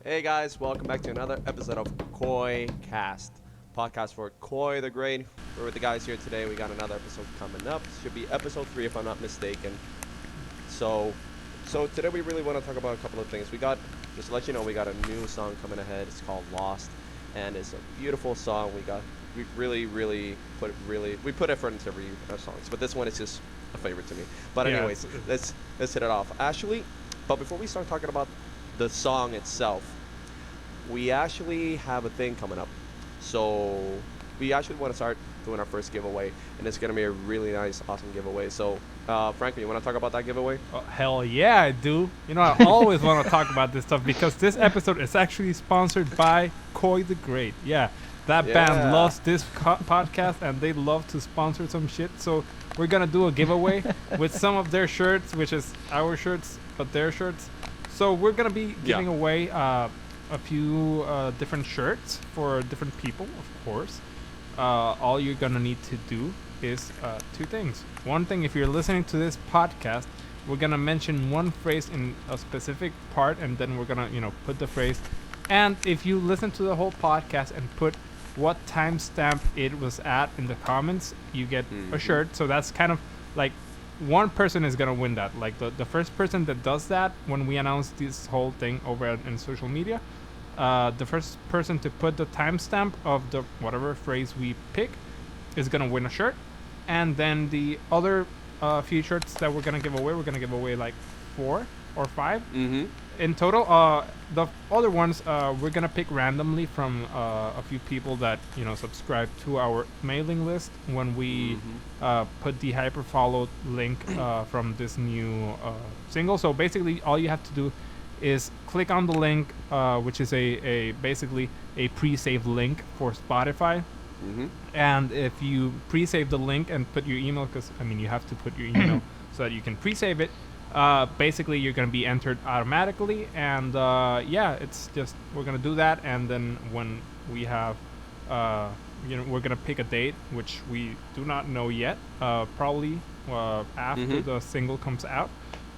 Hey guys, welcome back to another episode of Koi Cast, podcast for Koi the Great. We're with the guys here today. We got another episode coming up. Should be episode 3 if I'm not mistaken. So, today we really want to talk about a couple of things. Just to let you know, we got a new song coming ahead. It's called Lost, and it's a beautiful song. We we put effort into every our songs, but this one is just a favorite to me. But anyways, let's hit it off. Actually, but before we start talking about the song itself, we actually have a thing coming up. So we actually want to start doing our first giveaway, and it's going to be a really nice, awesome giveaway. So, Franklin, you want to talk about that giveaway? Oh, hell yeah, I do. You know, I always want to talk about this stuff because this episode is actually sponsored by Koi the Great. Yeah, that band loves this podcast, and they love to sponsor some shit. So we're going to do a giveaway with some of their shirts, which is our shirts, but their shirts. So we're going to be giving away a few different shirts for different people, of course. All you're going to need to do is two things. One thing, if you're listening to this podcast, we're going to mention one phrase in a specific part, and then we're going to, put the phrase. And if you listen to the whole podcast and put what timestamp it was at in the comments, you get a shirt. So that's kind of like one person is going to win that. Like the first person that does that when we announce this whole thing over in social media, the first person to put the timestamp of the whatever phrase we pick is going to win a shirt. And then the other few shirts that we're going to give away like 4 or 5 in total. The other ones we're going to pick randomly from a few people that subscribe to our mailing list when we put the hyperfollow link from this new single. So basically all you have to do is click on the link, which is basically a pre-saved link for Spotify. And if you pre-save the link and put your email, because you have to put your email so that you can pre-save it, basically you're going to be entered automatically. And it's just we're going to do that, and then when we have we're going to pick a date, which we do not know yet, probably after the single comes out.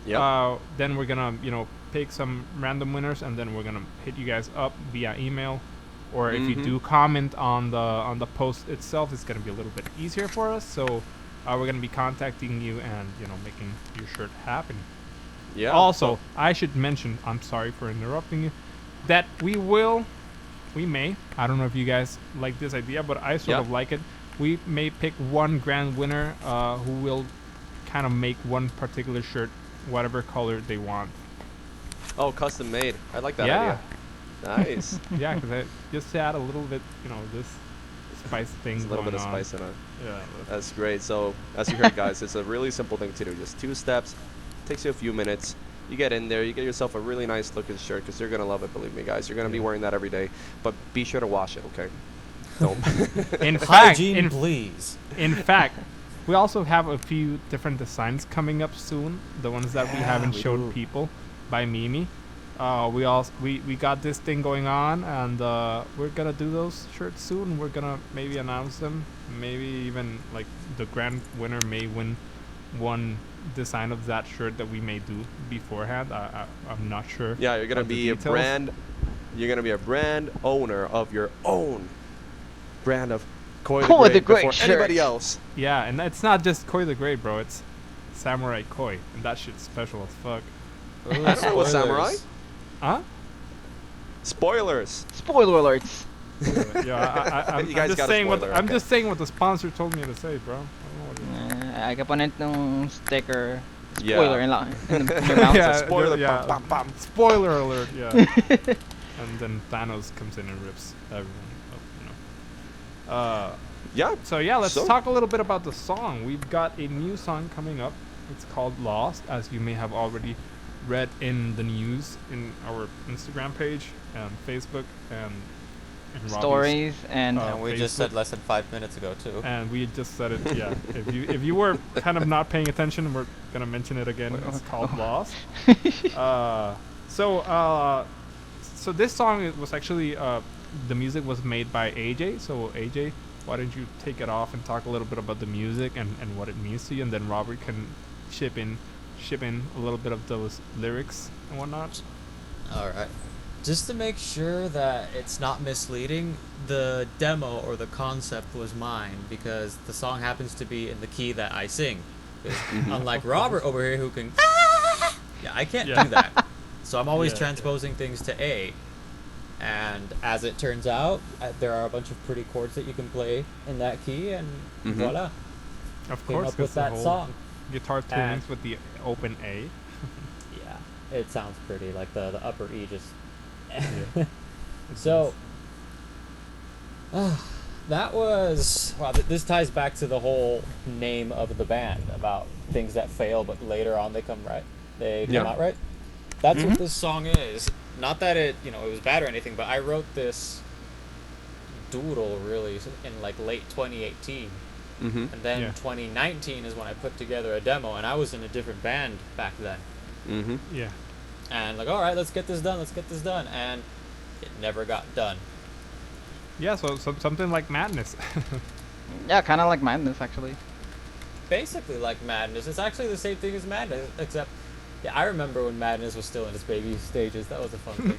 Then we're going to pick some random winners, and then we're going to hit you guys up via email. Or if you do comment on the post itself, it's going to be a little bit easier for us. So we're going to be contacting you and making your shirt happen. Yeah. Also, I should mention, I'm sorry for interrupting you, that we may, I don't know if you guys like this idea, but I sort of like it. We may pick one grand winner who will kind of make one particular shirt whatever color they want. Oh, custom made. I like that idea. Nice. Yeah, because just to add a little bit, this spice thing. A little bit of spice in it. Yeah. That's great. So, as you heard, guys, it's a really simple thing to do. Just 2 steps. Takes you a few minutes. You get in there. You get yourself a really nice looking shirt because you're going to love it, believe me, guys. You're going to be wearing that every day. But be sure to wash it, okay? Don't. In fact, hygiene, please. In fact, we also have a few different designs coming up soon. The ones that we haven't showed people by Mimi. We got this thing going on, and we're gonna do those shirts soon. We're gonna maybe announce them. Maybe even like the grand winner may win one design of that shirt that we may do beforehand. I'm not sure. Yeah, you're gonna be a brand. You're gonna be a brand owner of your own brand of Koi the Great before anybody else. Yeah, and it's not just Koi the Great, bro. It's Samurai Koi, and that shit's special as fuck. I don't know what Samurai. Huh? Spoilers. Spoiler alerts. I'm You guys just got a saying spoiler, I'm okay. just saying what the sponsor told me to say, bro. I don't know what it is. Agapanit ng sticker. Yeah. Spoiler in your mouth. Yeah, spoiler, yeah. bam, bam, bam. Spoiler alert, yeah. And then Thanos comes in and rips everyone up, Yeah. So yeah, let's talk a little bit about the song. We've got a new song coming up. It's called Lost, as you may have already read in the news in our Instagram page and Facebook and stories and we just said less than 5 minutes ago too. And we just said it. Yeah, if you were kind of not paying attention, we're gonna mention it again. It's called Lost. So this song was actually the music was made by AJ. So AJ, why don't you take it off and talk a little bit about the music and what it means to you, and then Robert can ship in a little bit of those lyrics and whatnot. All right. Just to make sure that it's not misleading, the demo or the concept was mine because the song happens to be in the key that I sing. 'Cause unlike Robert over here who can, yeah, I can't Yeah. do that. So I'm always Yeah, transposing things to A. And as it turns out, there are a bunch of pretty chords that you can play in that key, and voila, Of came course, up 'cause with the that whole song. guitar And- tunings with the open A. Yeah, it sounds pretty, like the upper E just. Yeah. So, that was wow. This ties back to the whole name of the band about things that fail, but later on they come right. They come Yeah. out right. That's what this song is. Not that it it was bad or anything, but I wrote this doodle really in like late 2018, Mm-hmm. and then Yeah. 2019 is when I put together a demo, and I was in a different band back then. Mm-hmm. Yeah. And like, all right, let's get this done, and it never got done. Yeah, so something like Madness. Yeah, kind of like Madness actually. Basically like Madness. It's actually the same thing as Madness, except, yeah, I remember when Madness was still in its baby stages. That was a fun thing.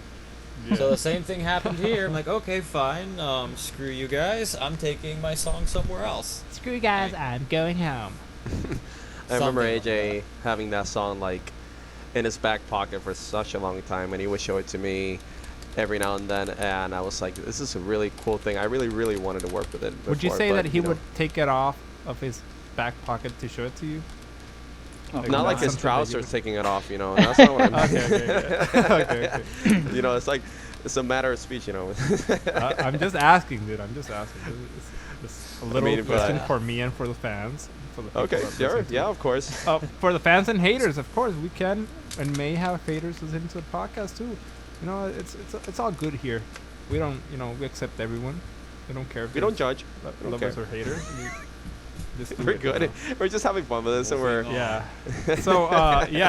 Yeah. So the same thing happened here. I'm like, okay, fine. Screw you guys. I'm taking my song somewhere else. Screw you guys, I'm going home. I remember Something like AJ having that song like in his back pocket for such a long time, and he would show it to me every now and then, and I was like, this is a really cool thing. I really, really wanted to work with it. Would you before, say but, that he you know, would take it off of his back pocket to show it to you? Oh, not like his something that you trousers would- taking it off, That's not what I'm Okay. It's like it's a matter of speech, I'm just asking, dude. I'm just asking. It's a little mean, but- question for me and for the fans. For the people Okay, that sure, listen to yeah, it. of course. For the fans and haters, of course, we can and may have haters listening to the podcast too. It's all good here. We don't, we accept everyone. We don't care if We don't judge. there's We don't lovers care. or haters. We just do We're it, good. We're just having fun with this, and we're Yeah.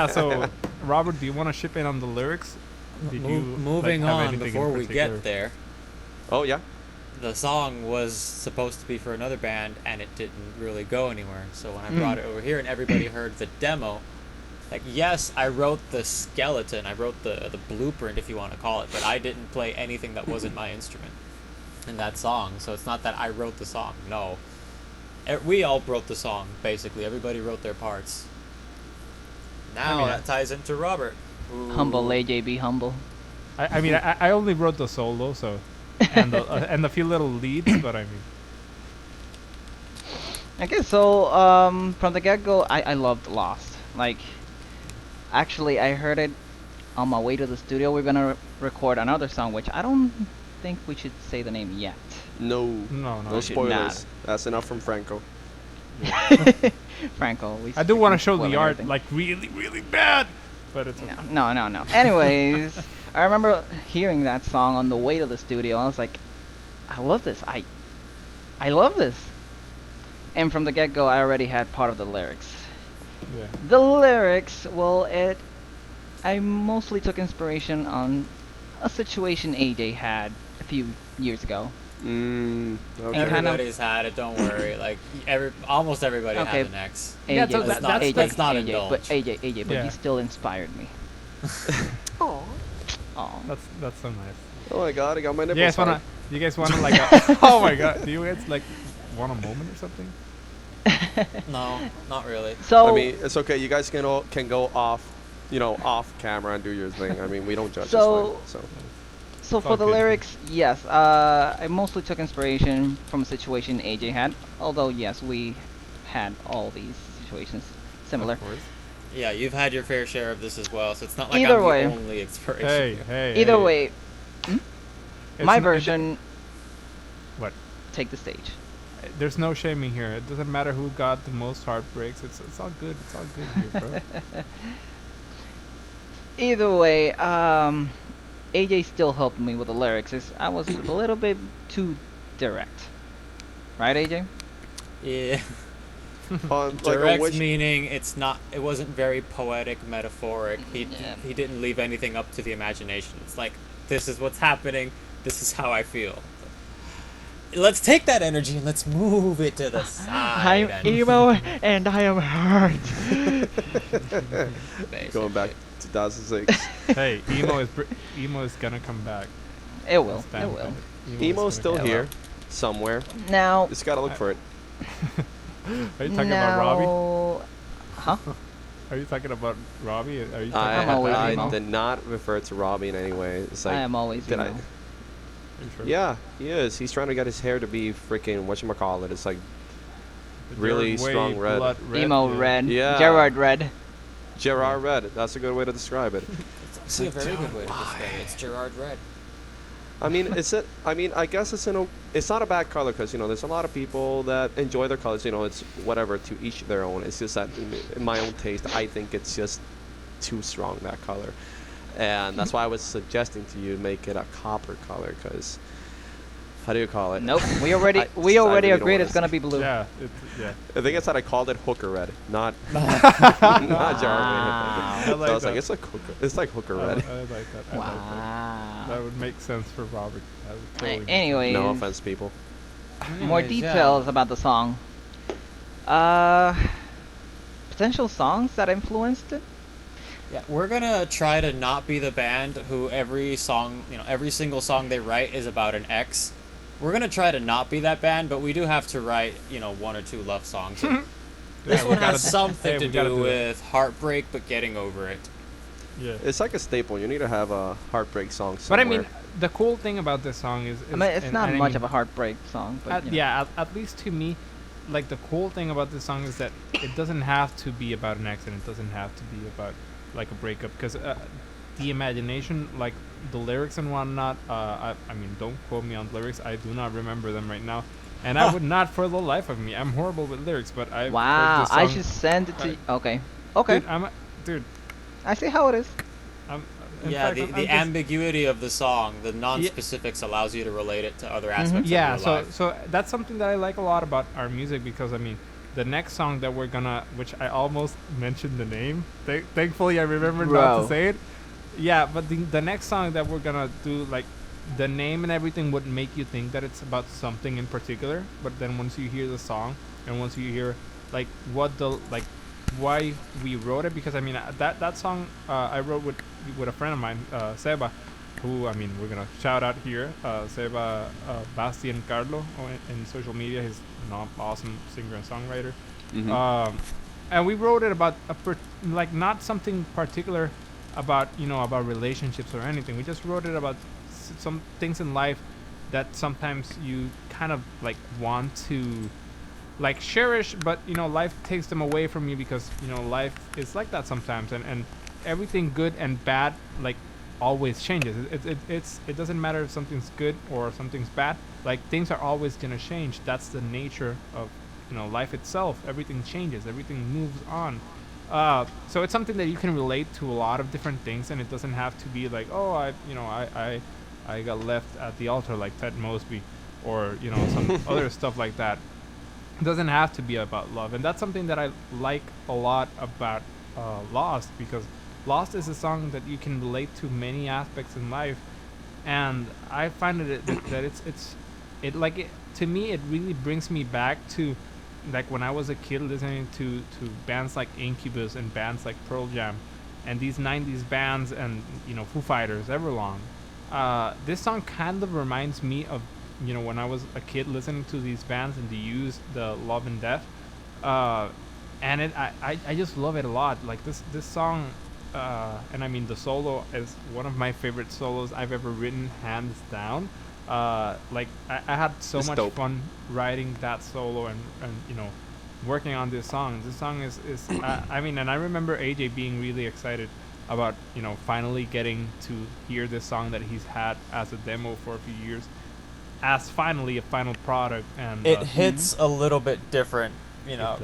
So Robert, do you want to chip in on the lyrics? Did you Moving have on anything in before we particular? get there. oh yeah. The song was supposed to be for another band, and it didn't really go anywhere. So when I brought it over here and everybody heard the demo, like, yes, I wrote the skeleton, I wrote the blueprint, if you want to call it, but I didn't play anything that wasn't my instrument in that song. So it's not that I wrote the song. No, we all wrote the song. Basically, everybody wrote their parts. Now mean, that ties into Robert. Humble AJ, be humble. I only wrote the solo, so and a few little leads, but I mean, Okay, so from the get-go, I loved Lost. Like, actually, I heard it on my way to the studio. We're gonna record another song, which I don't think we should say the name yet. No. no. No should spoilers. not. That's enough from Franco. Franco, we I do want to show spoiling the art everything. like really, really bad, but it's okay. No. Anyways, I remember hearing that song on the way to the studio. I was like, I love this. I love this. And from the get-go, I already had part of the lyrics. Yeah. The lyrics, well, I mostly took inspiration on a situation AJ had a few years ago. Okay. And kind of- Everybody's had it. Don't worry. Like almost everybody Okay. has an ex. AJ, Yeah, so but that- that's- AJ, let's not AJ, but indulge. AJ, but Yeah. you still inspired me. Oh. That's so nice. Oh my god, I got my nipples. You guys wanna? hard. You guys wanna like? Oh my god! Do you guys like want a moment or something? No, not really. So, I mean, it's okay. You guys can go off, off camera and do your thing. I mean, we don't judge. So- It's fine, so it's for all the good. lyrics, yes, I mostly took inspiration from a situation AJ had. Although, yes, we had all these situations similar. Of course. Yeah, you've had your fair share of this as well, so it's not like Either I'm way. the only inspiration. Hey. Either hey. way, It's my n- version, What? take the stage. There's no shaming here. It doesn't matter who got the most heartbreaks. It's all good. It's all good here, bro. Either way, AJ still helped me with the lyrics. I was a little bit too direct. Right, AJ? Yeah. On Direct which, meaning it wasn't very poetic, metaphoric. Yeah. He didn't leave anything up to the imagination. It's like, this is what's happening. This is how I feel. let's take that energy and let's move it to the side. I'm and emo and I am hurt. Going back basically. 2006. Hey, emo is gonna come back. It will. Stand It by will. it. Emo's still come here, somewhere. Now. Just gotta look for it. Are you talking about Robbie? now- Huh? Are you talking about Robbie? Are you talking I, I'm about always I emo. did not refer to Robbie in any way. It's like, I am always did emo. I? Are you sure? Yeah, he is. He's trying to get his hair to be freaking whatchamacallit. It's like But really you're way strong red. blood Emo yeah. red. Yeah. Gerard red. Gerard Red. That's a good way to describe it. It's actually a very good way to describe it. It's Gerard Red. I mean, I guess it's not a bad color because, there's a lot of people that enjoy their colors. It's whatever, to each their own. It's just that in my own taste, I think it's just too strong, that color. And that's why I was suggesting to you make it a copper color because, how do you call it? Nope. We already I already really don't agreed wanna it's gonna say- be blue. Yeah, I think it's that I called it hooker red, not not Gerard Wow. Red. I like I was that. like, it's like hooker I red. like that. I like that. Wow. That would make sense for Robert. That would totally make sense. Anyways, No offense, people. more Anyways, yeah. details about the song. Potential songs that influenced it. Yeah, we're gonna try to not be the band who every song, every single song they write is about an ex. We're gonna try to not be that band, but we do have to write, one or two love songs. And this Yeah, we one gotta has do- something hey, to we gotta do do that. with heartbreak, but getting over it. Yeah. It's like a staple. You need to have a heartbreak song But somewhere. I mean, the cool thing about this song is I mean, it's and- not and I much mean, of a heartbreak song, but At, you know. yeah, at least to me, like the cool thing about this song is that it doesn't have to be about an accident. It doesn't have to be about like a breakup because the imagination, like the lyrics and whatnot. I mean, don't quote me on the lyrics. I do not remember them right now, and I would not for the life of me. I'm horrible with lyrics, but I. Wow, I should send it to you. Okay. Okay. Dude, dude. I see how it is. In Yeah, fact, the I'm just- ambiguity of the song, the non-specifics allows you to relate it to other aspects Yeah, of your so life. so that's something that I like a lot about our music because I mean, the next song that we're gonna, which I almost mentioned the name. Thankfully, I remembered not Bro. to say it. Yeah, but the next song that we're gonna do, like, the name and everything would make you think that it's about something in particular. But then once you hear the song and once you hear like why we wrote it, because I mean that song I wrote with a friend of mine, Seba, who I mean we're gonna shout out here, Seba Bastian Carlo in social media. He's an awesome singer and songwriter. Mhm. And we wrote it about like not something particular about about relationships or anything. We just wrote it about some things in life that sometimes you kind of like want to like cherish, but life takes them away from you because life is like that sometimes, and everything good and bad like always changes. It doesn't matter if something's good or something's bad. Like things are always gonna change. That's the nature of life itself. Everything changes. Everything moves on. So it's something that you can relate to a lot of different things, and it doesn't have to be like, oh, I got left at the altar like Ted Mosby, or some other stuff like that. It doesn't have to be about love, and that's something that I like a lot about Lost, because Lost is a song that you can relate to many aspects in life, and I find that to me it really brings me back to like when I was a kid listening to bands like Incubus and bands like Pearl Jam and these 90s bands and Foo Fighters, Everlong. This song kind of reminds me of when I was a kid listening to these bands and they used the Love and Death, and I just love it a lot. Like this song, and I mean the solo is one of my favorite solos I've ever written, hands down. Like I had so It's much dope. fun writing that solo and working on this song. This song is I mean, and I remember AJ being really excited about finally getting to hear this song that he's had as a demo for a few years as finally a final product, and It hits a little bit different, it does.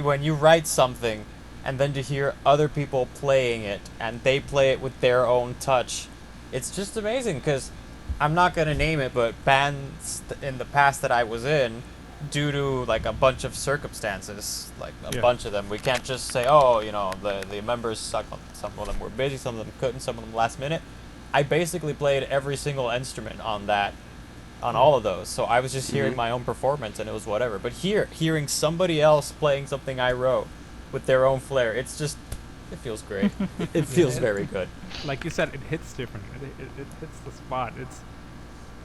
when you write something and then to hear other people playing it and they play it with their own touch. It's just amazing because I'm not going to name it, but bands in the past that I was in, due to like a bunch of circumstances, like a Yeah. bunch of them, we can't just say, oh, the members suck. Some of them were busy, some of them couldn't, some of them last minute. I basically played every single instrument on that on all of those. So I was just hearing Mhm. my own performance, and it was whatever. But hearing somebody else playing something I wrote with their own flair, it feels great. It feels very good. Like you said, it hits different. It hits the spot.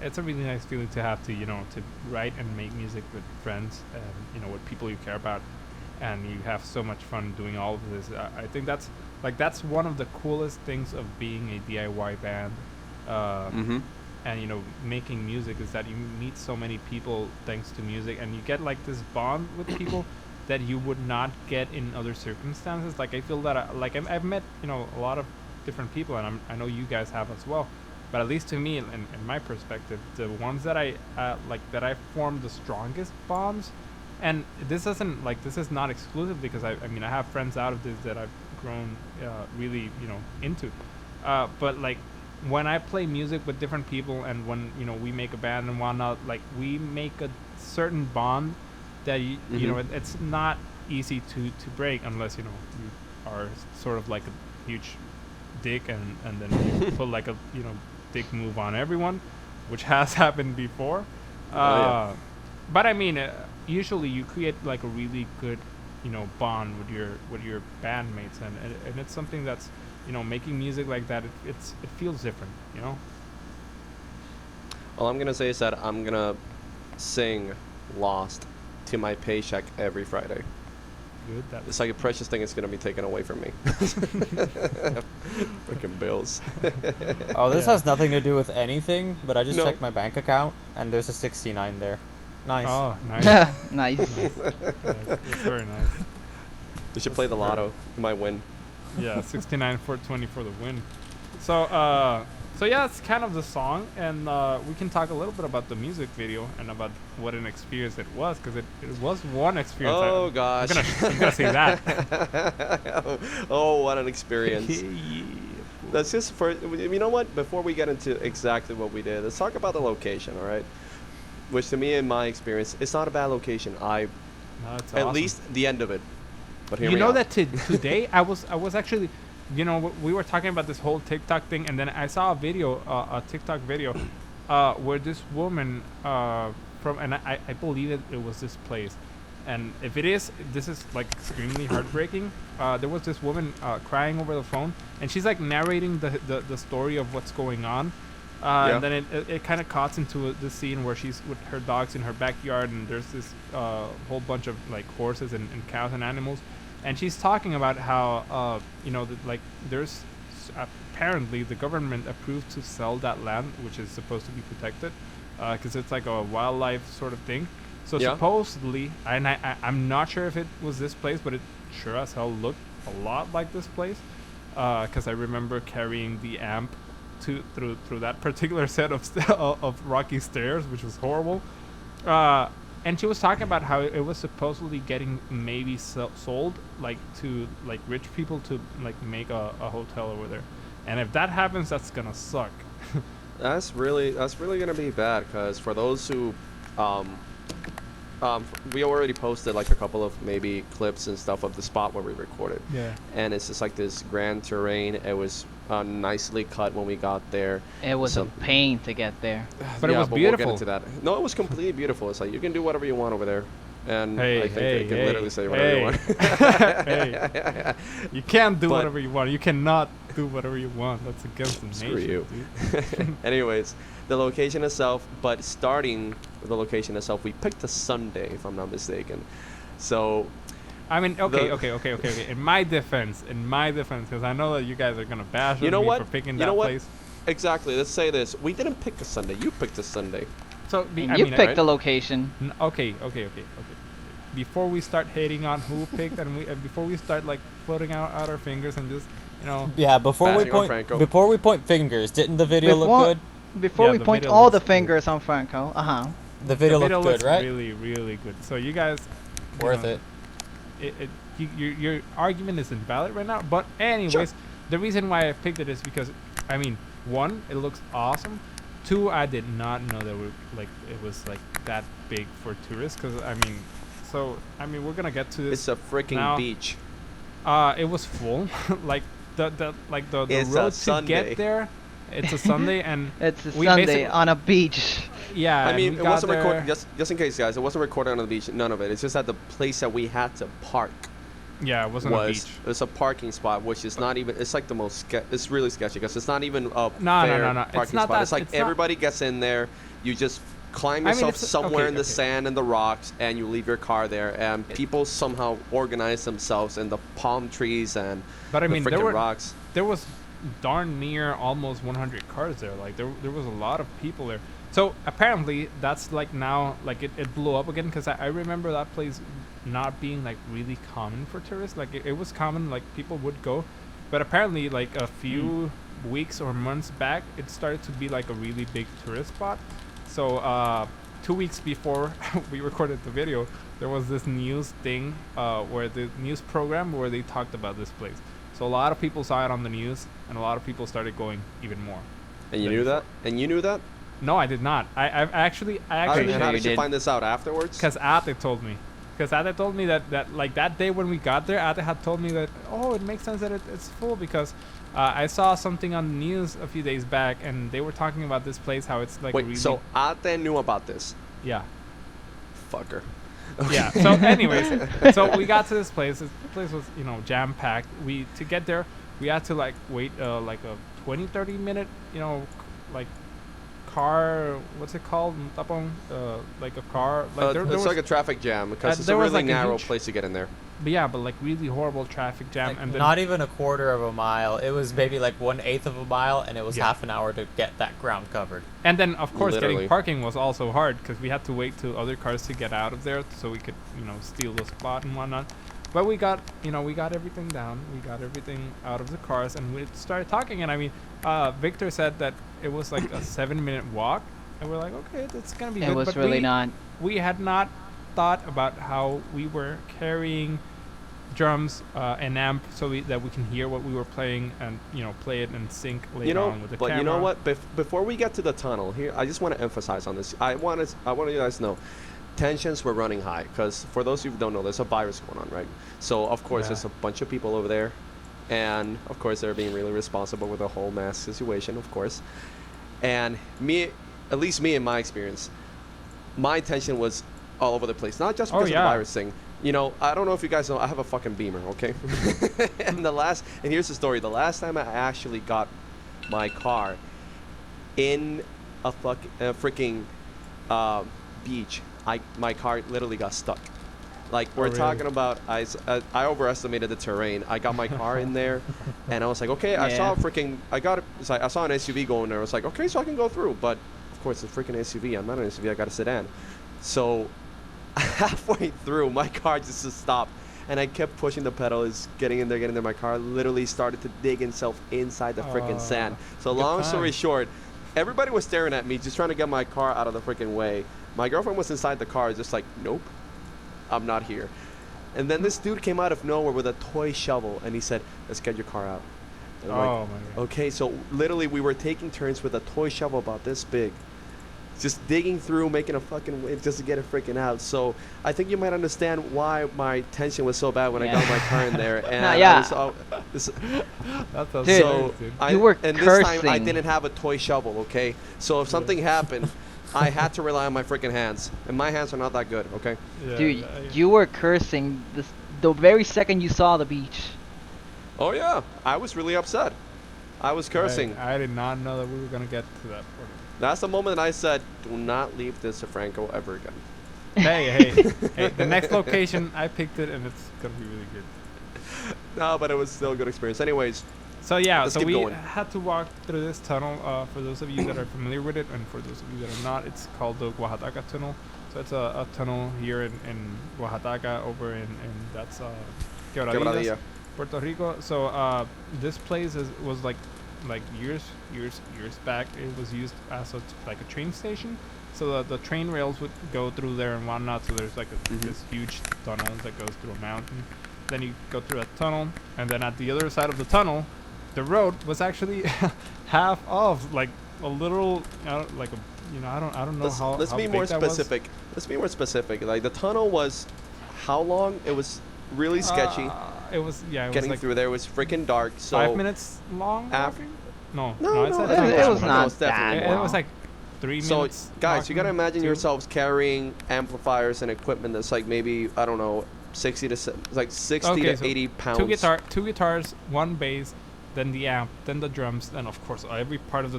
It's a really nice feeling to have to, to write and make music with friends and, with people you care about, and you have so much fun doing all of this. I think that's one of the coolest things of being a DIY band, Mhm. and making music, is that you meet so many people thanks to music, and you get like this bond with people that you would not get in other circumstances. Like I feel that I've met a lot of different people, and I know you guys have as well. But at least to me, in my perspective, the ones that I formed the strongest bonds, and this is not exclusive, because I have friends out of this that I've grown really into, but like when I play music with different people, and when we make a band and whatnot, like we make a certain bond that it's not easy to break, unless you are sort of like a huge dick, and then you put like a dick move on everyone, which has happened before. But usually you create like a really good bond with your bandmates, and it's something that's making music like that, it feels different. All I'm gonna say is that I'm gonna sing "Lost" to my paycheck every Friday. Good. It's like a precious thing is gonna be taken away from me. Freaking bills. Oh, this Yeah. has nothing to do with anything, but I just No. checked my bank account, and there's a 69 there. Nice. Oh, nice. Nice. It's very nice. You should play the lotto. You might win. Yeah, 69 for 20 for the win. So yeah, it's kind of the song, and we can talk a little bit about the music video and about what an experience it was, because it was one experience. Oh gosh. I'm gonna say that. Oh, what an experience. That's just for, you know what? Before we get into exactly what we did, let's talk about the location, all right? Which to me, in my experience, it's not a bad location. No, it's At awesome. least the end of it. But here You we know are. that today I was actually, we were talking about this whole TikTok thing, and then I saw a video, a TikTok video, where this woman and I believe it was this place, and if it is, this is like extremely heartbreaking. There was this woman crying over the phone, and she's like narrating the story of what's going on. Yeah. And then it kind of cuts into the scene where she's with her dogs in her backyard, and there's this whole bunch of like horses and cows and animals, and she's talking about how there's apparently the government approved to sell that land, which is supposed to be protected, because it's like a wildlife sort of thing. So Yeah. supposedly, and I'm not sure if it was this place, but it sure as hell looked a lot like this place, because I remember carrying the amp through that particular set of rocky stairs, which was horrible. And she was talking about how it was supposedly getting maybe sold like to like rich people to like make a hotel over there. And if that happens, that's gonna suck. That's really gonna be bad, because for those who, we already posted like a couple of maybe clips and stuff of the spot where we recorded. Yeah. And it's just like this grand terrain. It was nicely cut when we got there. It was So- a pain to get there. But it was We'll beautiful. get into that. No, it was completely beautiful. It's like you can do whatever you want over there, and Hey, I think hey, you can hey, literally say whatever you want. Hey. You can't do But- whatever you want. You cannot do whatever you want. That's against the Screw nation, you. dude. Anyways, the location itself, but starting with the location itself, we picked a Sunday, if I'm not mistaken. So, I mean, okay. The- In my defense, because I know that you guys are gonna bash You on know me what? for picking You that know what? place. exactly, let's say this. We didn't pick a Sunday. You picked a Sunday. So You picked right? the location. Okay. Before we start hating on who picked, and before we start like floating out our fingers and just Yeah, before we Bashing on Franco. point fingers, didn't the video look Before- good? Before Yeah, we the point video all looks the good. fingers on Franco. The video the video looked good, looks right? really, really good. So you guys, Worth know, it. Your argument is invalid right now. But anyways, the reason why I picked it is because, I mean, one, it looks awesome. Two, I did not know that it was like that big for tourists. Cause we're gonna get to this. It's a freaking now. beach. It was full. like the It's a road to Sunday. get there. It's a Sunday, and It's a we Sunday basically- on a beach. Yeah, I and mean, we it got wasn't there- recorded. Just in case, guys, it wasn't recorded on the beach. None of it. It's just at the place that we had to park Yeah, it wasn't a was beach. it's a parking spot, which is not even. It's like the most. It's really sketchy because it's not even a No, fair no. It's parking not spot. that- It's like it's not- everybody gets in there. You just climb I mean, yourself it's- somewhere okay, in the okay. sand and the rocks, and you leave your car there. And people somehow organize themselves in the palm trees and But I mean, the there freaking were rocks. there was darn near almost 100 cars there. Like there was a lot of people there. So apparently that's like now like it blew up again because I remember that place not being like really common for tourists. Like it was common, like people would go, but apparently like a few weeks or months back it started to be like a really big tourist spot. So 2 weeks before we recorded the video, there was this news thing where the news program where they talked about this place. So a lot of people saw it on the news, and a lot of people started going even more. And you than knew before. that? And you knew that? No, I did not. I actually, And sure how you did you did. find this out afterwards? because Ate told me. Because Ate told me that like that day when we got there, Ate had told me that it makes sense that it's full because I saw something on the news a few days back, and they were talking about this place, how it's like Wait, really so Ate knew about this? yeah. Fucker. Yeah. So, anyways, so we got to this place. This place was, jam packed. To get there, we had to like wait like a 20-30 minute, like car. What's it called? Tapong, like a car. Like there It's was, like a traffic jam because it's a there was, really like, a narrow huge- place to get in there. but yeah, but like really horrible traffic jam, Like, and then not even a quarter of a mile. It was maybe like 1/8 of a mile, and it was Yeah. half an hour to get that ground covered. And then, of course, Literally. getting parking was also hard because we had to wait till other cars to get out of there so we could, steal the spot and whatnot. But we got everything down. We got everything out of the cars, and we started talking. And I mean, Victor said that it was like a 7-minute walk, and we're like, okay, that's gonna be good. It was But really not. We had not thought about how we were carrying drums and amp that we can hear what we were playing and play it and sync later on with the but camera. you know what? Before we get to the tunnel here, I just want to emphasize on this. I want you guys to know, tensions were running high because for those of you who don't know, there's a virus going on, right? So of course Yeah. there's a bunch of people over there, and of course they're being really responsible with the whole mask situation, of course. And at least me in my experience, my tension was all over the place. Not just Oh, because of yeah. the virus thing. I don't know if you guys know, I have a fucking Beamer, okay? and here's the story. The last time I actually got my car in a freaking beach, my car literally got stuck. Like we're really? talking about, I overestimated the terrain. I got my car in there, and I was like, okay, I saw I saw an SUV going there. I was like, okay, so I can go through. But of course, it's a freaking SUV. I'm not an SUV. I got a sedan. So halfway through, my car just stopped, and I kept pushing the pedal. Is getting in there. My car literally started to dig itself inside the freaking sand. So good long story times. short, everybody was staring at me, just trying to get my car out of the freaking way. My girlfriend was inside the car, just like, nope, I'm not here. And then this dude came out of nowhere with a toy shovel, and he said, let's get your car out. And I'm like, Oh my god. okay, so literally we were taking turns with a toy shovel about this big, just digging through, making a fucking way just to get it freaking out. So I think you might understand why my tension was so bad when I got my car in there. And No, yeah. I was all, this, That sounds Dude. so dude. You were and this time I cursing. didn't have a toy shovel, okay? So if something happened, I had to rely on my freaking hands, and my hands are not that good, okay? Yeah, Dude, yeah. you were cursing the very second you saw the beach. Oh yeah, I was really upset. I was cursing. I did not know that we were gonna get to that point. That's the moment that I said, do not leave this to Franco ever again. Hey, the next location I picked it, and it's gonna be really good. No, but it was still a good experience. Anyways, So yeah, Let's so keep we going. had to walk through this tunnel. For those of you that are familiar with it, and for those of you that are not, it's called the Oaxaca Tunnel. So it's a tunnel here in Oaxaca, over in that's Quebradillas, Quebradilla. Puerto Rico. So this place was like years back. It was used as like a train station. So the train rails would go through there and whatnot. So there's like this huge tunnel that goes through a mountain. Then you go through a tunnel, and then at the other side of the tunnel, the road was actually half of like a little, like a, I don't know how. Let's how be big more that was. specific. Let's be more specific. Like the tunnel was, how long? It was really sketchy. It was it Getting was like through there was freaking dark. So 5 minutes long. af- walking? No, No, it no, said it half was hour. was not definitely that It long. was like 3 So, minutes. guys, you gotta walking, imagine 2. yourselves carrying amplifiers and equipment that's like maybe I don't know, 60 to 60 Okay, to so 80 pounds. Two guitars, 1 bass, then the amp, then the drums, then of course every part of the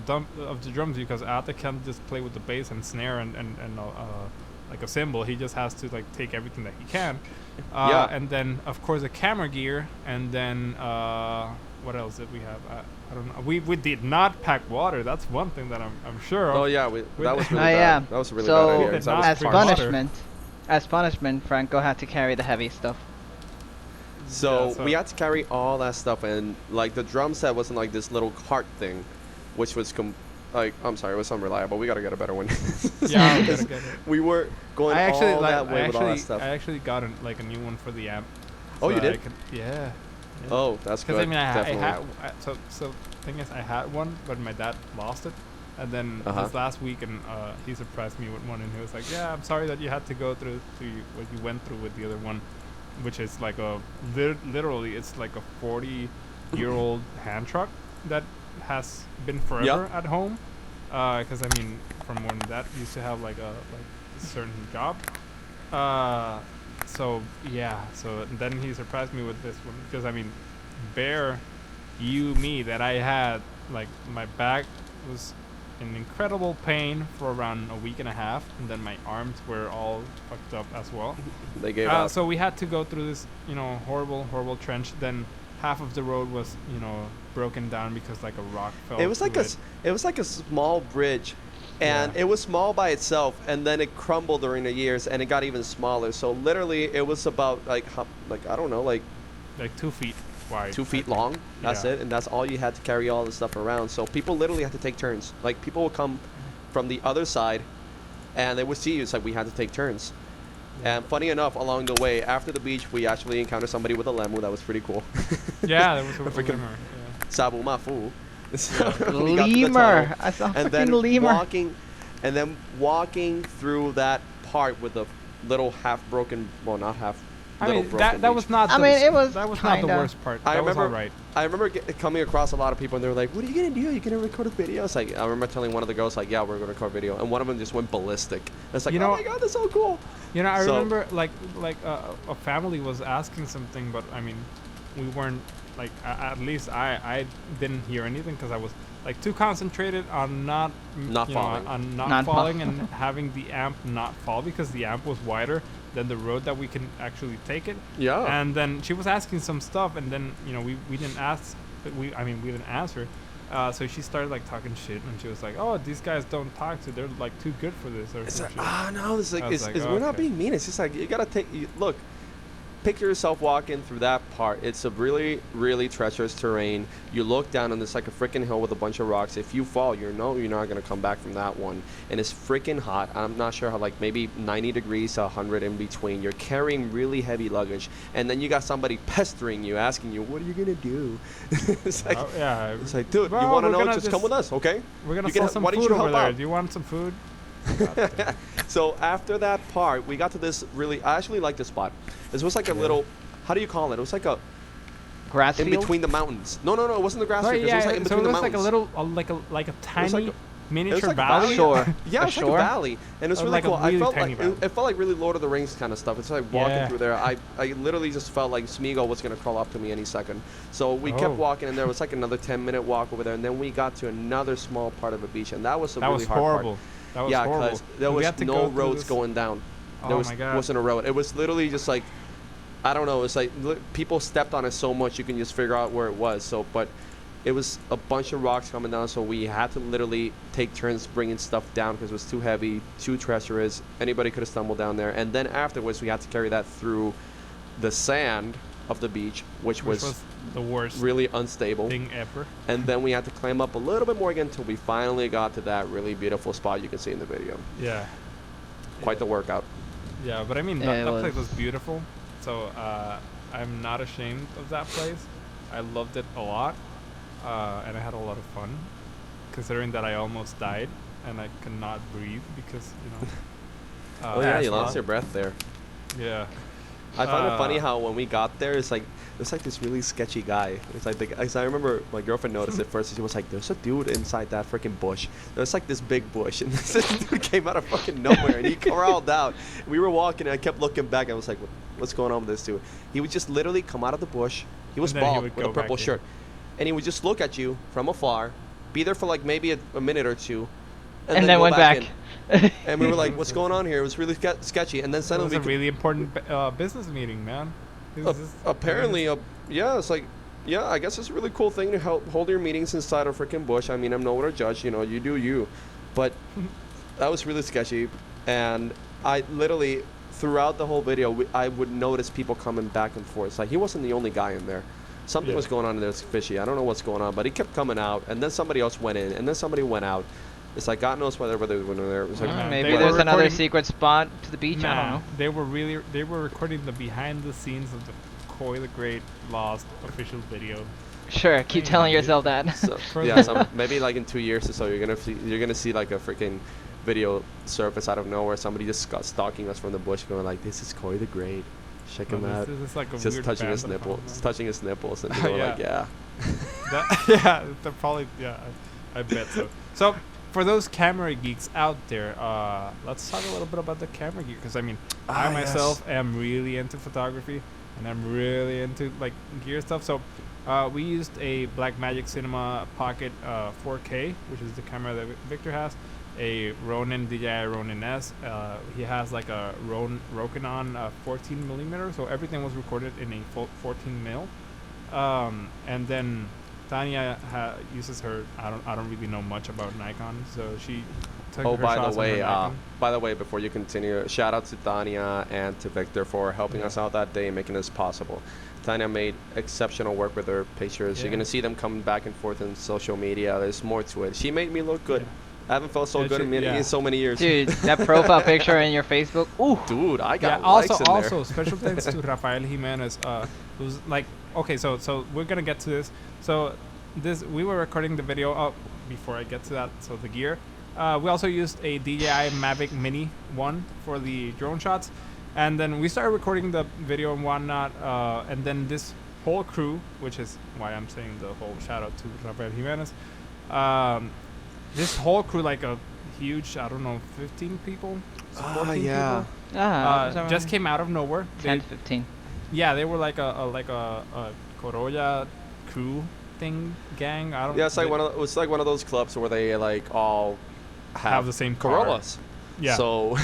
drums, because Ate can't just play with the bass and snare and like a cymbal. He just has to like take everything that he can. Yeah. And then of course the camera gear, and then what else did we have? I don't know. We did not pack water. That's one thing that I'm sure of. Oh yeah, that was really Oh, bad. yeah. That was a really So, bad idea. 'cause that was Not as bring hard. water. punishment, Franco had to carry the heavy stuff. So, Yeah, so- we had to carry all that stuff, and like the drum set wasn't like this little cart thing, which was like I'm sorry, it was unreliable. We gotta get a better one. Yeah, I'm Because gonna get it. we were going I actually all like. that way with all that stuff. I actually got like a new one for the amp. Oh, you that I did? could- yeah. Oh, that's good. Because I mean, I definitely. had so thing is, I had one, but my dad lost it, and then Uh-huh. this last week, and he surprised me with one, and he was like, "Yeah, I'm sorry that you had to go through what you went through with the other one, which is like a literally, it's like a 40-year-old hand truck that has been forever at home, because I mean, from when that used to have like a certain job." So yeah, so then he surprised me with this one, because I mean, me that I had, like, my back was in incredible pain for around a week and a half, and then my arms were all fucked up as well. They gave up. So we had to go through this, horrible trench. Then half of the road was, broken down because like a rock fell. It was like through it was like a small bridge, and Yeah. it was small by itself, and then it crumbled during the years, and it got even smaller. So literally, it was about like I don't know, like like 2 feet wide. 2 I feet think. long. That's Yeah. it, and that's all you had to carry all the stuff around. So people literally had to take turns. Like people would come from the other side, and they would see you. It's like we had to take turns. Yeah. And funny enough, along the way after the beach, we actually encountered somebody with a lemu. That was pretty cool. Yeah, there was a freaking lemur, yeah. Sabu Mafu. Lemur! I saw and freaking then lemur. walking through that part with the little half-broken, well, not half. I little mean, broken that beach. was not. I the mean, it was that was not the kinda- worst part. I That was remember- all right. I remember coming across a lot of people, and they were like, "What are you gonna do? You're gonna record a video?" It's like I remember telling one of the girls, like, "Yeah, we're gonna record a video," and one of them just went ballistic. It's like, You "Oh know- my god, that's so cool!" I So- remember like a family was asking something, but I mean, we weren't like at least I didn't hear anything because I was like too concentrated on not Not falling. on not Not falling fall. and having the amp not fall, because the amp was wider than the road that we can actually take it. Yeah. And then she was asking some stuff, and then we didn't ask, we didn't answer. So she started like talking shit, and she was like, "Oh, these guys don't talk to. They're like too good for this." Or It's some like, shit. no, it's like, I was like, we're not okay. being mean. It's just like you gotta look. Picture yourself walking through that part. It's a really, really treacherous terrain. You look down and it's like a freaking hill with a bunch of rocks. If you fall, you're not gonna come back from that one. And it's freaking hot. I'm not sure how, like maybe 90 degrees to 100 in between. You're carrying really heavy luggage, and then you got somebody pestering you, asking you, "What are you gonna do?" It's like, Yeah. it's like, dude, you Well, want to we're know? gonna Just come with us, okay? We're gonna You can sell ha- some why don't food you over help there. out? Do you want some food? So after that part, we got to this really. I actually like this spot. This was like a little. How do you call it? It was like a Grass in field? between the mountains. No, it wasn't the grass Right, field. It was like in so between it the was like a mountains. little, like a tiny like miniature like a valley. valley. Shore. Yeah, A it's like shore? a valley, and it's Or really like a cool. I really felt tiny like valley. it felt like really Lord of the Rings kind of stuff. It's like walking Yeah. through there. I literally just felt like Smeagol was gonna crawl up to me any second. So we Oh. kept walking, and there was like another 10-minute walk over there, and then we got to another small part of the beach, and that was a That really was hard horrible. part. That was Yeah, horrible. because there We was had to go no through roads this- going down. Oh There my God. wasn't a road. It was literally just like, I don't know. It's like people stepped on it so much you can just figure out where it was. So, but it was a bunch of rocks coming down, so we had to literally take turns bringing stuff down because it was too heavy, too treacherous. Anybody could have stumbled down there. And then afterwards, we had to carry that through the sand of the beach, which was the worst really unstable. thing ever. And then we had to climb up a little bit more again until we finally got to that really beautiful spot you can see in the video. Yeah. Quite the workout. Yeah, but I mean, Yeah, that it place was. was beautiful. So I'm not ashamed of that place. I loved it a lot, and I had a lot of fun, considering that I almost died and I could not breathe because Oh yeah, you asthma. lost your breath there. Yeah. I found it funny how when we got there, it's like there's like this really sketchy guy. It's like I remember my girlfriend noticed it first. And she was like, "There's a dude inside that freaking bush. There's like this big bush, and this dude came out of fucking nowhere, and he crawled out. We were walking, and I kept looking back. I was like, "What's going on with this dude?" He would just literally come out of the bush. He was And then he bald would with a go back purple in. shirt, and he would just look at you from afar, be there for like maybe a minute or two, And then go went back. in. And we were like, "What's going on here?" It was really sketchy, and then It was suddenly a we could- really important business meeting, man. It was just- apparently, yeah, it's like, yeah, I guess it's a really cool thing to hold your meetings inside a freaking bush. I mean, I'm no one to judge, you know, you do you. But that was really sketchy. And I literally, throughout the whole video, I would notice people coming back and forth. It's like, he wasn't the only guy in there. Something Yeah. was going on in there that's fishy. I don't know what's going on, but he kept coming out. And then somebody else went in, and then somebody went out. It's like, God knows whether they went in there. It was like, Yeah, Maybe they there's were another recording- secret spot to the beach. I don't know. They were recording the behind the scenes of the Koi the Great Lost official video. Sure, keep Hey, telling dude. yourself that. So, For yeah, the- maybe like in 2 years or so, you're gonna see like a freaking video surface out of nowhere. Somebody just stalking us from the bush, going like, "This is Koi the Great. Check him out." This is like a Just weird touching band his of nipples, fun, man. touching his nipples, and people are like, Yeah. "Yeah." Yeah, they're probably I bet so. So for those camera geeks out there, let's talk a little bit about the camera gear because I mean, I myself am really into photography and I'm really into like gear stuff. So we used a Blackmagic Cinema Pocket 4K, which is the camera that Victor has. A Ronin DJI Ronin S. He has like a Rokinon 14 millimeter, so everything was recorded in a 14 mil. And then Tanya uses her. I don't really know much about Nikon, so she took Oh, her by shots the on her way, Nikon. before you continue, shout out to Tanya and to Victor for helping Yeah. us out that day and making this possible. Tanya made exceptional work with her pictures. You're Yeah. gonna see them coming back and forth in social media. There's more to it. She made me look good. Yeah. I haven't felt so Yeah, good yeah. in so many years. Dude, that profile picture in your Facebook. Ooh. Dude, I got Yeah. likes Also, in there. special thanks to Rafael Jimenez. Who's like, okay, so we're gonna get to this. So we were recording the video. Oh, before I get to that, so the gear. We also used a DJI Mavic Mini 1 for the drone shots, and then we started recording the video and whatnot. And then this whole crew, which is why I'm saying the whole shout out to Rafael Jimenez. This whole crew, like a huge, I don't know, 15 people, 14 yeah. people, just came out of nowhere. 10 They, to 15. yeah, they were like a Corolla crew thing gang. I don't. Yeah, it's like they it's like one of those clubs where they like all have the same car. Corollas. Yeah. So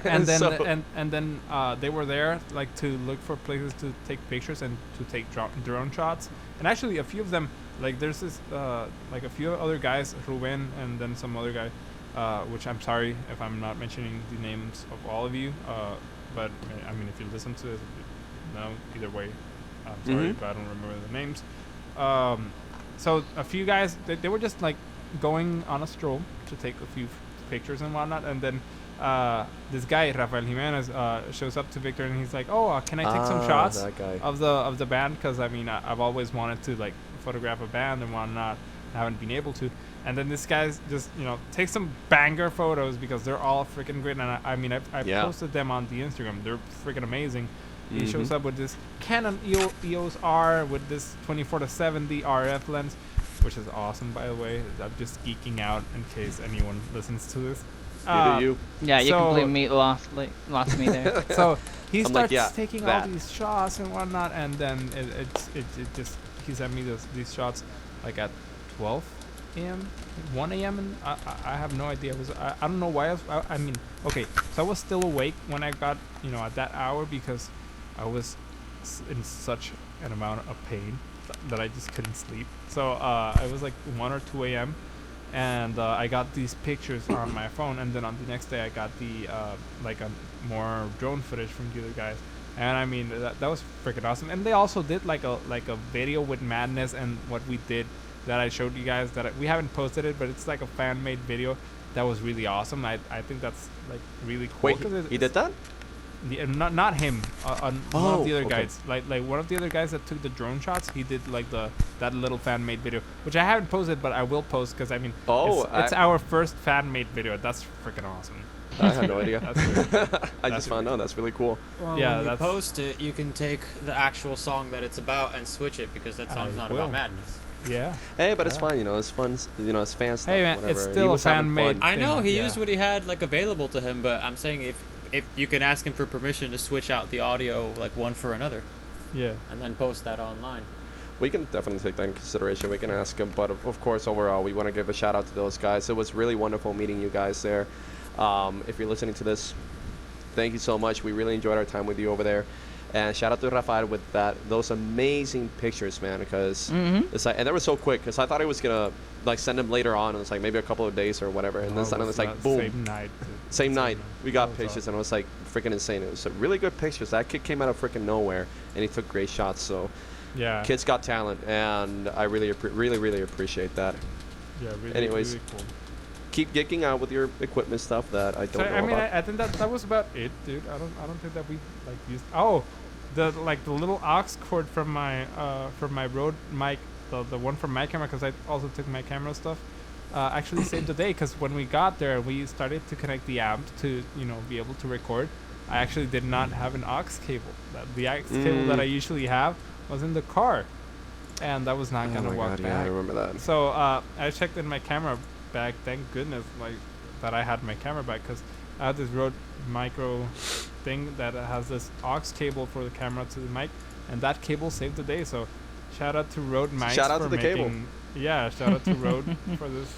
and then so- and then they were there like to look for places to take pictures and to take drone shots. And actually, a few of them, like there's this like a few other guys, Ruben and then some other guy, which I'm sorry if I'm not mentioning the names of all of you. But I mean, if you listen to this, no, either way, I'm sorry Mhm. if I don't remember the names. So a few guys, they were just like going on a stroll to take a few pictures and whatnot, and then this guy Rafael Jimenez shows up to Victor and he's like, "Oh, can I take some shots That guy. of the band? Because I mean, I've always wanted to like photograph a band and whatnot. I haven't been able to." And then this guy's just takes some banger photos because they're all freaking great. And I mean, I Yeah. posted them on the Instagram. They're freaking amazing. He Mhm. shows up with this Canon EOS R with this 24-70 RF lens, which is awesome, by the way. I'm just geeking out in case anyone listens to this. You do you. Yeah, you so- completely lost me there. So he I'm like, starts yeah, taking all that. these shots and whatnot, and then it just he sent me these shots like at 12 a.m., 1 a.m. and I have no idea. I don't know why. I mean, okay, so I was still awake when I got at that hour because I was in such an amount of pain that I just couldn't sleep. So it was like 1 or 2 a.m. and I got these pictures on my phone, and then on the next day I got the like a more drone footage from the other guys, and I mean that was freaking awesome. And they also did like a video with Madness and what we did that I showed you guys that we haven't posted it, but it's like a fan made video that was really awesome. I think that's like really cool. Wait, 'cause he did that? not him. One Oh, of the other okay. guys, like one of the other guys that took the drone shots. He did like that little fan made video, which I haven't posted, but I will post because I mean, Oh, it's our first fan made video. That's freaking awesome. I had no idea. That's really cool. I That's just found out. That's really cool. Well, Yeah, when you that's- post it, you can take the actual song that it's about and switch it because that song's I not will. about madness. Yeah. Hey, but it's Yeah. fun, you know. It's fun, you know. It's fan stuff. Hey, man, whatever. it's He still was having fan-made. fun. I know he Yeah. used what he had like available to him, but I'm saying if you can ask him for permission to switch out the audio like one for another Yeah. and then post that online. We can definitely take that in consideration. We can ask him, but of course, overall, we want to give a shout out to those guys. It was really wonderful meeting you guys there. If you're listening to this, thank you so much. We really enjoyed our time with you over there. And shout out to Rafael with those amazing pictures, man. Because it's like, and they were so quick. Because I thought he was gonna like send them later on, and it's like maybe a couple of days or whatever. And then suddenly it's like boom, Same night. same night we got That was pictures, awesome. and it was like freaking insane. It was really good pictures. That kid came out of freaking nowhere, and he took great shots. So Yeah. kids got talent, and I really really appreciate that. Yeah. Really, Anyways, really cool. Keep geeking out with your equipment stuff that I don't So, know I mean, about. I think that was about it, dude. I don't think that we like used. Oh, the little aux cord from my Rode mic, the one from my camera, because I also took my camera stuff. Actually saved the day, because when we got there, we started to connect the amp to be able to record. I actually did not have an aux cable. The aux cable that I usually have was in the car, and that was not Oh gonna my walk God, back. yeah, I remember that. So I checked in my camera bag. Thank goodness, like that I had my camera bag, because I had this Rode Micro thing that has this aux cable for the camera to the mic, and that cable saved the day. So shout out to Rode mics. Shout out for to the cable. making, Yeah, shout out to Rode for this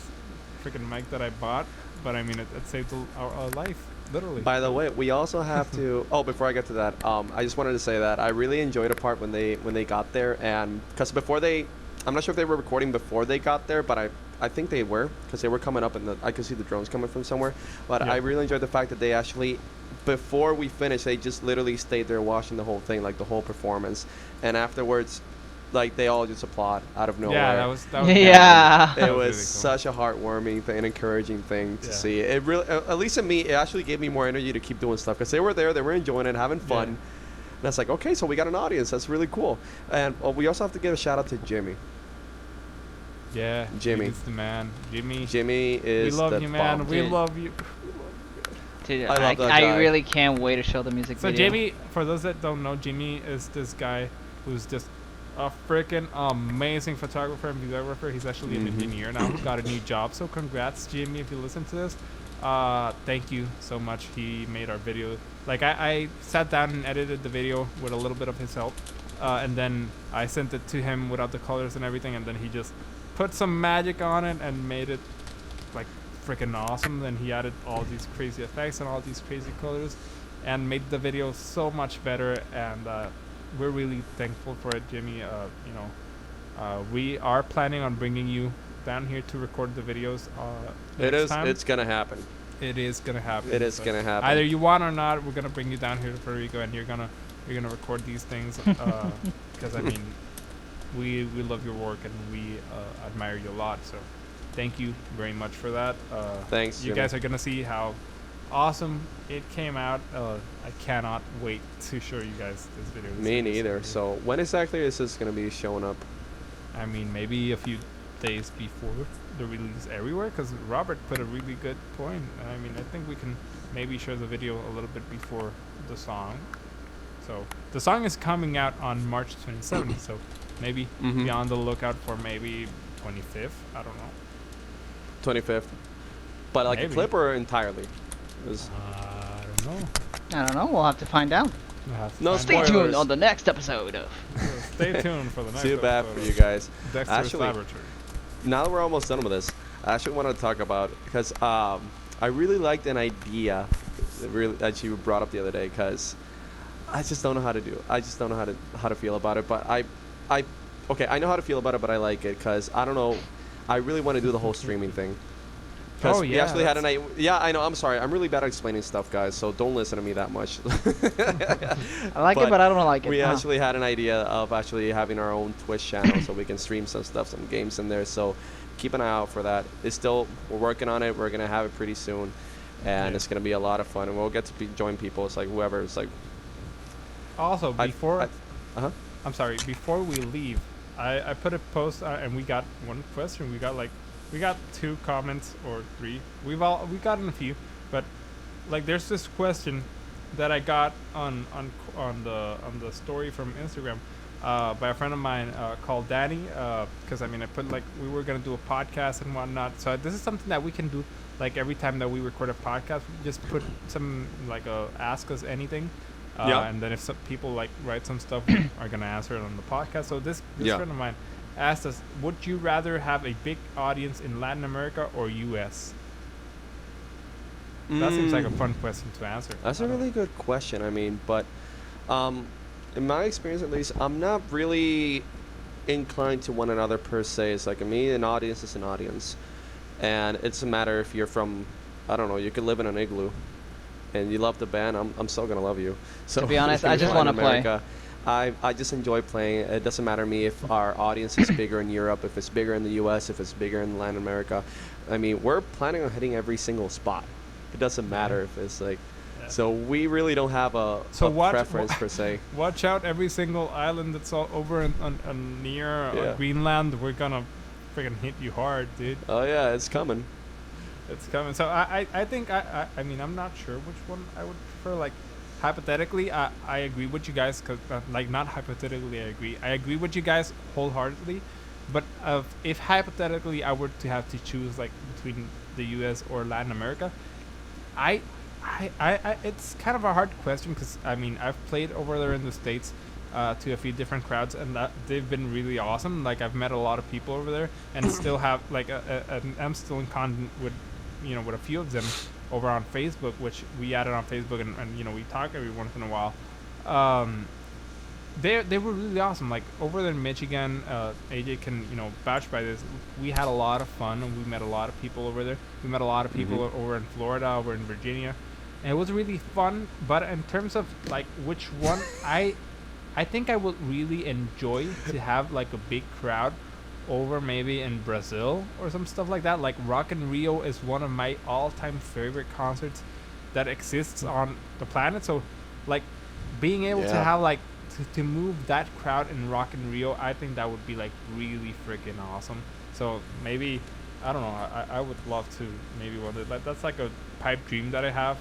freaking mic that I bought. But I mean, it saved our life, literally. By the way, we also have to. Oh, before I get to that, I just wanted to say that I really enjoyed a part when they got there, and because before I'm not sure if they were recording before they got there, but I think they were, because they were coming up and I could see the drones coming from somewhere. But Yeah. I really enjoyed the fact that they actually, before we finished, they just literally stayed there watching the whole thing, like the whole performance, and afterwards, like they all just applaud out of nowhere. Yeah, that was Yeah. It That was really cool. such a heartwarming thing, an encouraging thing to Yeah. see. It really, at least in me, it actually gave me more energy to keep doing stuff, because they were there, they were enjoying it, having fun. Yeah. And that's like, okay, so we got an audience. That's really cool. And we also have to give a shout out to Jimmy. Yeah, Jimmy. he's the man. Jimmy. Jimmy We is love the you, man. bomb. We Dude. love you. Dude, I love that I guy. really can't wait to show the music So video. Jamie, for those that don't know, Jimmy is this guy who's just a freaking amazing photographer and videographer. He's actually an Mhm. engineer now. Got a new job. So congrats, Jimmy, if you listen to this. Thank you so much. He made our video. Like I sat down and edited the video with a little bit of his help, and then I sent it to him without the colors and everything, and then he just put some magic on it and made it like freaking awesome. Then he added all these crazy effects and all these crazy colors, and made the video so much better. And we're really thankful for it, Jimmy. We are planning on bringing you down here to record the videos. It next is. time. It's gonna happen. It is gonna happen. It is so gonna happen. Either you want or not, we're gonna bring you down here to Puerto Rico, and you're gonna record these things. Because I mean, we love your work and we admire you a lot. So, thank you very much for that. Thanks, You Jimmy. guys are gonna see how awesome it came out. I cannot wait to show you guys this video. This Me is neither. really- So when exactly is this gonna be showing up? I mean, maybe a few days before the release everywhere, because Robert put a really good point. I mean, I think we can maybe share the video a little bit before the song. So the song is coming out on March 27th, so maybe Mhm. be on the lookout for maybe 25th. I don't know. 25th. But like Maybe. a clip or entirely? 'Cause I don't know. I don't know. We'll have to find out. We'll have to No find Stay out. spoilers. tuned on the next episode of. Stay tuned for the next Too bad episode for of you guys. Dexter's Actually, Laboratory. now that we're almost done with this, I actually want to talk about, because I really liked an idea that you brought up the other day, because I just don't know how to do it. I just don't know how to feel about it. But I know how to feel about it, but I like it, because I don't know. I really want to do the whole streaming thing. Because Oh, we yeah, actually had that's- yeah, I know. I'm sorry. I'm really bad at explaining stuff, guys. So don't listen to me that much. I like it, but I don't like it. We Huh. actually had an idea of actually having our own Twitch channel so we can stream some stuff, some games in there. So keep an eye out for that. We're working on it. We're gonna have it pretty soon. and Yeah. it's gonna be a lot of fun, and we'll get to join people. It's like whoever. It's like Also, before uh-huh. I'm sorry, before we leave, I put a post and we got one question. We got 2 comments or 3. We've gotten a few, but like there's this question that I got on the story from Instagram by a friend of mine called Danny, because I mean I put like we were gonna do a podcast and whatnot. So this is something that we can do like every time that we record a podcast. We just put some like ask us anything. Yeah. And then if some people like write some stuff, we are gonna answer it on the podcast. So this Yeah. friend of mine asked us, would you rather have a big audience in Latin America or U.S.? That seems like a fun question to answer. That's I a don't- really good question. I mean, but in my experience at least, I'm not really inclined to one another per se. It's like me, an audience is an audience, and it's a matter if you're from, I don't know, you could live in an igloo, and you love the band. I'm still gonna love you. So be honest, if I you're just from wanna play. America, I just enjoy playing. It doesn't matter to me if our audience is bigger in Europe, if it's bigger in the U.S., if it's bigger in Latin America. I mean, we're planning on hitting every single spot. It doesn't matter if it's like. Yeah. So we really don't have a preference per se. Watch out! Every single island that's all over on near Yeah. Greenland, we're gonna freaking hit you hard, dude. Oh yeah, it's coming. It's coming. So I think I mean I'm not sure which one I would prefer. Like hypothetically, I agree with you guys because like not hypothetically I agree with you guys wholeheartedly. But if hypothetically I were to have to choose like between the U.S. or Latin America, I it's kind of a hard question because I mean I've played over there in the States to a few different crowds and they've been really awesome. Like I've met a lot of people over there and still have like I'm still in contact with with a few of them over on Facebook, which we added on Facebook and we talk every once in a while. They were really awesome. Like over there in Michigan, AJ can vouch by this. We had a lot of fun and we met a lot of people over there. We met a lot of people over in Florida, over in Virginia, and it was really fun. But in terms of like which one, I think I would really enjoy to have like a big crowd over maybe in Brazil or some stuff like that. Like Rock in Rio is one of my all-time favorite concerts that exists on the planet. So like being able to Yeah. have like to move that crowd in Rock in Rio, I think that would be like really freaking awesome. So maybe I don't know. I would love to maybe one day. That's like a pipe dream that I have.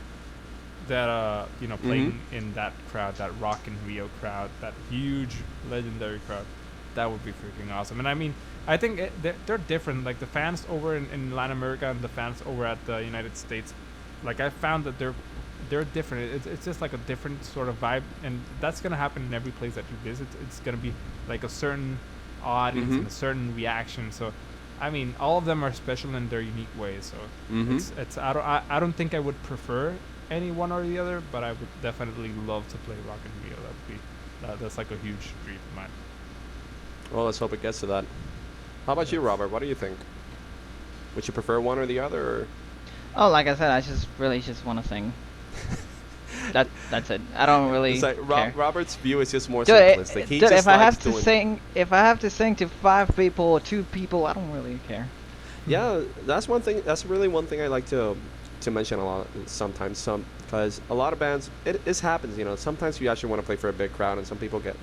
That playing in that crowd, that Rock in Rio crowd, that huge legendary crowd, that would be freaking awesome. And I mean, I think they're different. Like the fans over in Latin America and the fans over at the United States, like I found that they're different. It's just like a different sort of vibe, and that's gonna happen in every place that you visit. It's gonna be like a certain audience and a certain reaction. So, I mean, all of them are special in their unique ways. So it's I don't think I would prefer any one or the other, but I would definitely love to play Rock in Rio. That would be that's like a huge dream of mine. Well, let's hope it gets to that. How about you, Robert? What do you think? Would you prefer one or the other? Or? Oh, like I said, I just really just want to sing. That's it. I don't really It's like care. Robert's view is just more Dude, simplistic. He dude, just if I have likes to doing. sing, if I have to sing to 5 people or 2 people, I don't really care. Yeah, that's one thing. That's really one thing I like to mention a lot sometimes. Because a lot of bands, it happens. Sometimes you actually want to play for a big crowd, and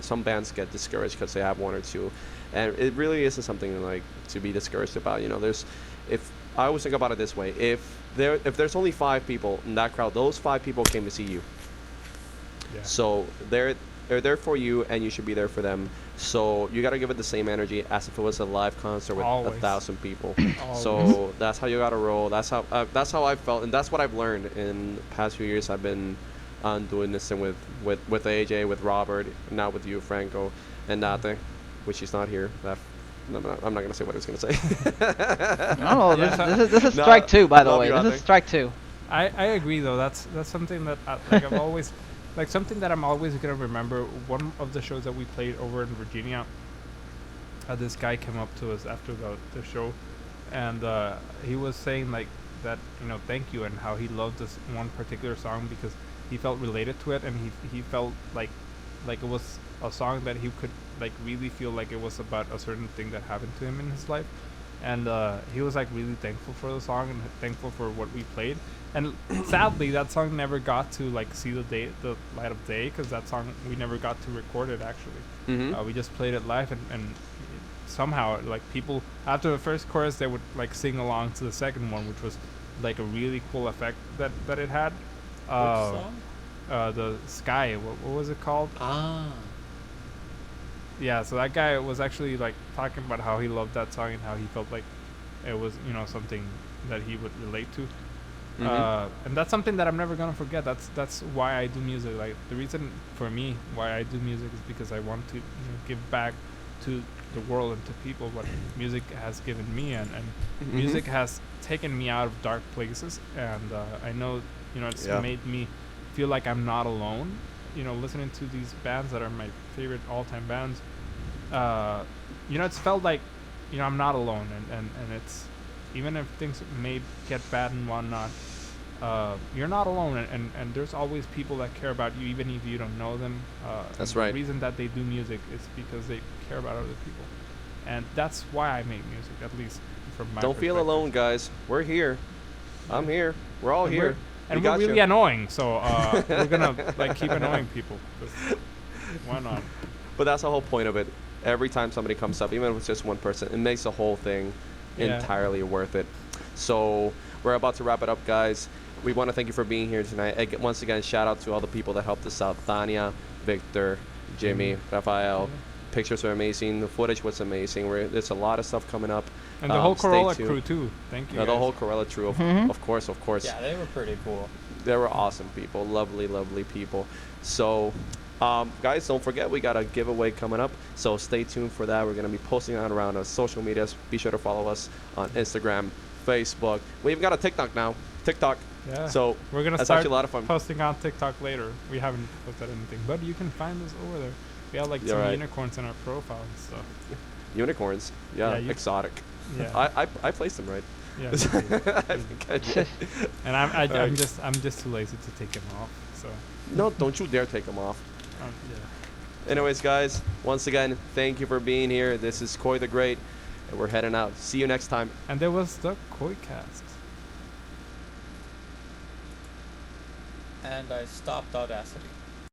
some bands get discouraged because they have 1 or 2, and it really isn't something like to be discouraged about. If I always think about it this way, if there's only 5 people in that crowd, those 5 people came to see you. Yeah. So they're there for you, and you should be there for them. So you gotta give it the same energy as if it was a live concert with Always. 1,000 people. Always. So that's how you gotta roll. That's how I felt, and that's what I've learned in the past few years. I've been doing this thing with AJ, with Robert, now with you, Franco, and Nate, which is not here. I'm not gonna say what I was gonna say. Oh, Yeah. this is No, strike 2, by the love way. you, This Ate. is strike 2. I agree though. That's something that I've always like something that I'm always gonna remember. One of the shows that we played over in Virginia, this guy came up to us after the show, and he was saying like that thank you, and how he loved this one particular song because he felt related to it, and he felt like it was a song that he could like really feel like it was about a certain thing that happened to him in his life. and he was like really thankful for the song and thankful for what we played. And sadly, that song never got to like see the light of day, because that song we never got to record it actually. Mm-hmm. We just played it live, and somehow like people after the first chorus they would like sing along to the second one, which was like a really cool effect that it had. Which song? The Sky. What was it called? Ah. Yeah, so that guy was actually like talking about how he loved that song and how he felt like it was, something that he would relate to. And that's something that I'm never gonna forget. That's why I do music. Like the reason for me why I do music is because I want to give back to the world and to people what music has given me, and music has taken me out of dark places, and I know it's made me feel like I'm not alone. Listening to these bands that are my favorite all-time bands, it's felt like I'm not alone, and it's, even if things may get bad and whatnot, you're not alone, and there's always people that care about you even if you don't know them. That's and right. The reason that they do music is because they care about other people, and that's why I make music, at least from my Don't feel perspective. alone, guys. We're here. I'm here. We're all And here. And We we're got really you. annoying, so we're gonna like keep annoying people. 'Cause why not? But that's the whole point of it. Every time somebody comes up, even if it's just one person, it makes the whole thing Yeah. entirely worth it. So we're about to wrap it up, guys. We want to thank you for being here tonight. Once again, shout out to all the people that helped us out: Tanya, Victor, Jimmy, Rafael. Pictures are amazing. The footage was amazing. There's a lot of stuff coming up. And the whole Stay Corolla tuned. crew too. Thank you. The guys. whole Corella crew, Mhm. of course. Yeah, they were pretty cool. They were awesome people, lovely, lovely people. So, guys, don't forget we got a giveaway coming up. So stay tuned for that. We're gonna be posting that around our social medias. Be sure to follow us on Instagram, Facebook. We even got a TikTok now. TikTok. Yeah. So we're gonna that's start actually a lot of fun. posting on TikTok later. We haven't posted anything, but you can find us over there. We have like Yeah, some right. unicorns in our profile and stuff. Unicorns. Yeah, Yeah, exotic. Yeah. I placed them right. Yeah. I think I did. And I'm Alright. just too lazy to take them off. So No, don't you dare take them off. yeah. Anyways, guys, once again, thank you for being here. This is Koi the Great, and we're heading out. See you next time. And there was the Koi cast. And I stopped Audacity.